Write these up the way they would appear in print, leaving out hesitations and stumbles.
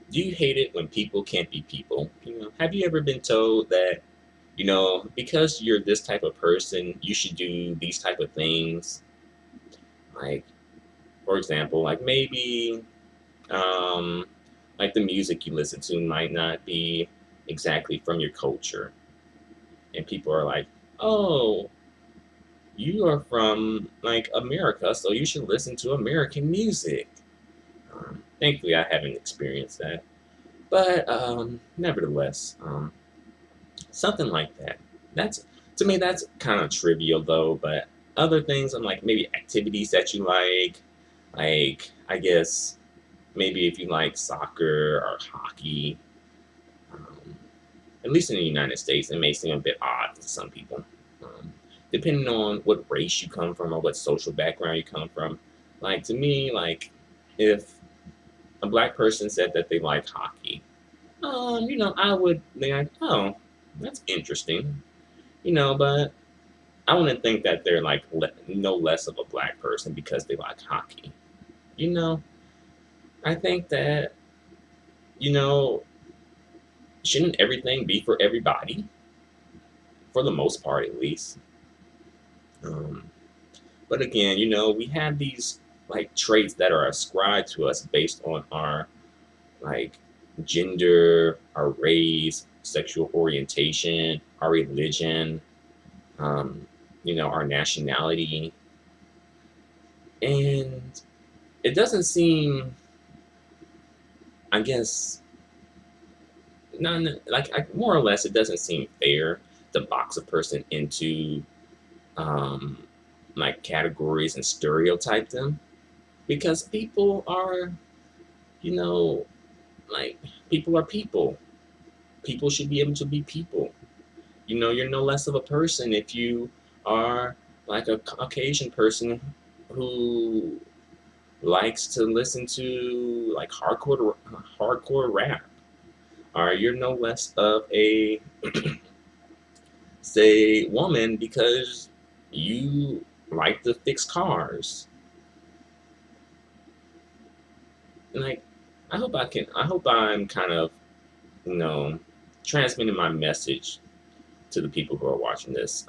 Do you hate it when people can't be people? Have you ever been told that, because you're this type of person, you should do these type of things? Like, for example, like maybe, um, like the music you listen to might not be exactly from your culture, and people are like, "Oh, you are from like America, so you should listen to American music." Thankfully, I haven't experienced that, but nevertheless, something like that. That's to me, that's kind of trivial though. But other things, I'm like maybe activities that you like I guess maybe if you like soccer or hockey. Um, at least in the United States, it may seem a bit odd to some people. Um, Depending on what race you come from or what social background you come from. Like to me, like if a black person said that they like hockey, I would be like, oh, that's interesting, but I wouldn't think that they're like no less of a black person because they like hockey. You know, I think that, you know, shouldn't everything be for everybody? For the most part, at least. Um, but again, we have these like traits that are ascribed to us based on our like gender, our race, sexual orientation, our religion, um, our nationality. And it doesn't seem, I guess, none like more or less, it doesn't seem fair to box a person into um, like categories and stereotype them because people are, you know, like people are people. People should be able to be people. You're no less of a person if you are like a Caucasian person who likes to listen to like hardcore rap, or you're no less of a say woman because you like to fix cars. And like, I hope I'm kind of you know transmitting my message to the people who are watching this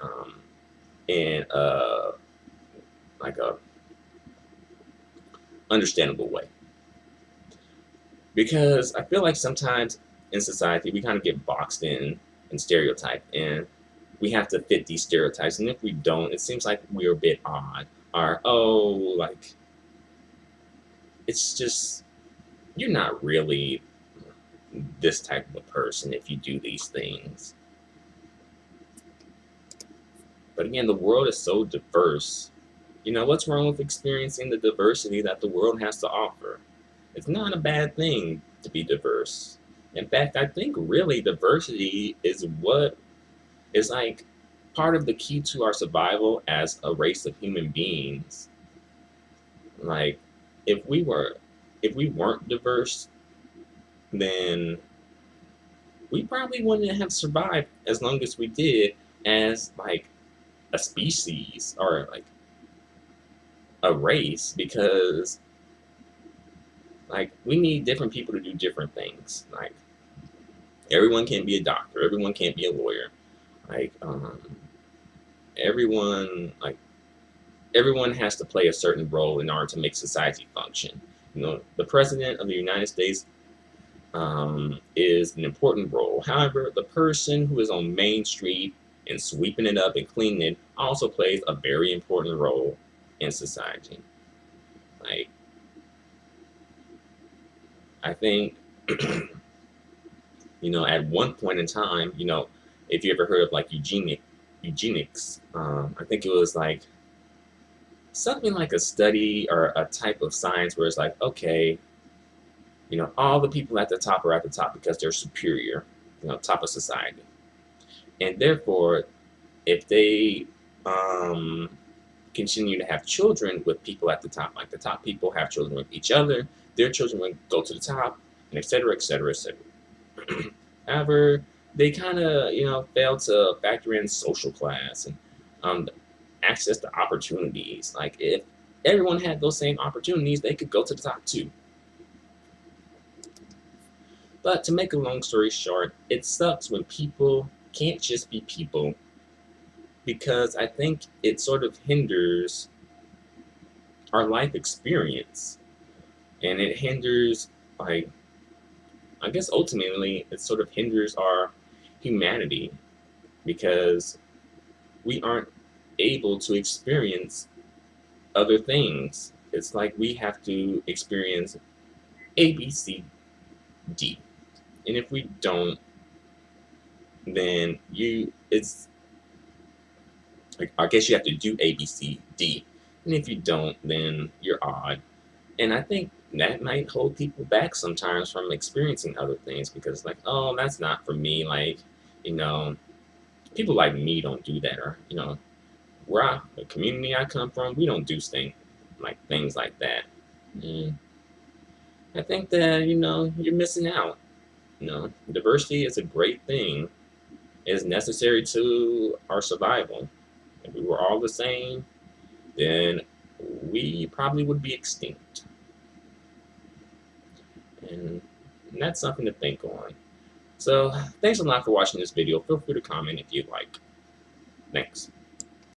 in like a understandable way, because I feel like sometimes in society we kind of get boxed in and stereotyped, and we have to fit these stereotypes. And if we don't, it seems like we're a bit odd. Or like it's just you're not really this type of a person if you do these things. But again, the world is so diverse. What's wrong with experiencing the diversity that the world has to offer? It's not a bad thing to be diverse. In fact, I think really diversity is what is like part of the key to our survival as a race of human beings. Like if we were if we weren't diverse, then we probably wouldn't have survived as long as we did as like a species or like a race, because like we need different people to do different things. Like everyone can't be a doctor, everyone can't be a lawyer. Like everyone like everyone has to play a certain role in order to make society function. The president of the United States is an important role. However, the person who is on Main Street and sweeping it up and cleaning it also plays a very important role in society. Like, I think, at one point in time, if you ever heard of like eugenics, I think it was like something like a study or a type of science where it's like, okay, all the people at the top are at the top because they're superior, top of society. And therefore, if they um, continue to have children with people at the top, like the top people have children with each other, their children will go to the top, and et cetera, et cetera, et cetera. However, they kind of, fail to factor in social class and access to opportunities. Like if everyone had those same opportunities, they could go to the top too. But to make a long story short, it sucks when people can't just be people because I think it sort of hinders our life experience and it hinders, like, I guess ultimately it sort of hinders our humanity because we aren't able to experience other things. It's like we have to experience A, B, C, D. And if we don't, then it's like, I guess you have to do A, B, C, D. And if you don't, then you're odd. And I think that might hold people back sometimes from experiencing other things because, like, oh, that's not for me. Like, you know, people like me don't do that. Or, the community I come from, we don't do things like that. Mm, I think that, you're missing out. Diversity is a great thing. It's necessary to our survival. If we were all the same, then we probably would be extinct. And that's something to think on. So, thanks a lot for watching this video. Feel free to comment if you'd like. Thanks.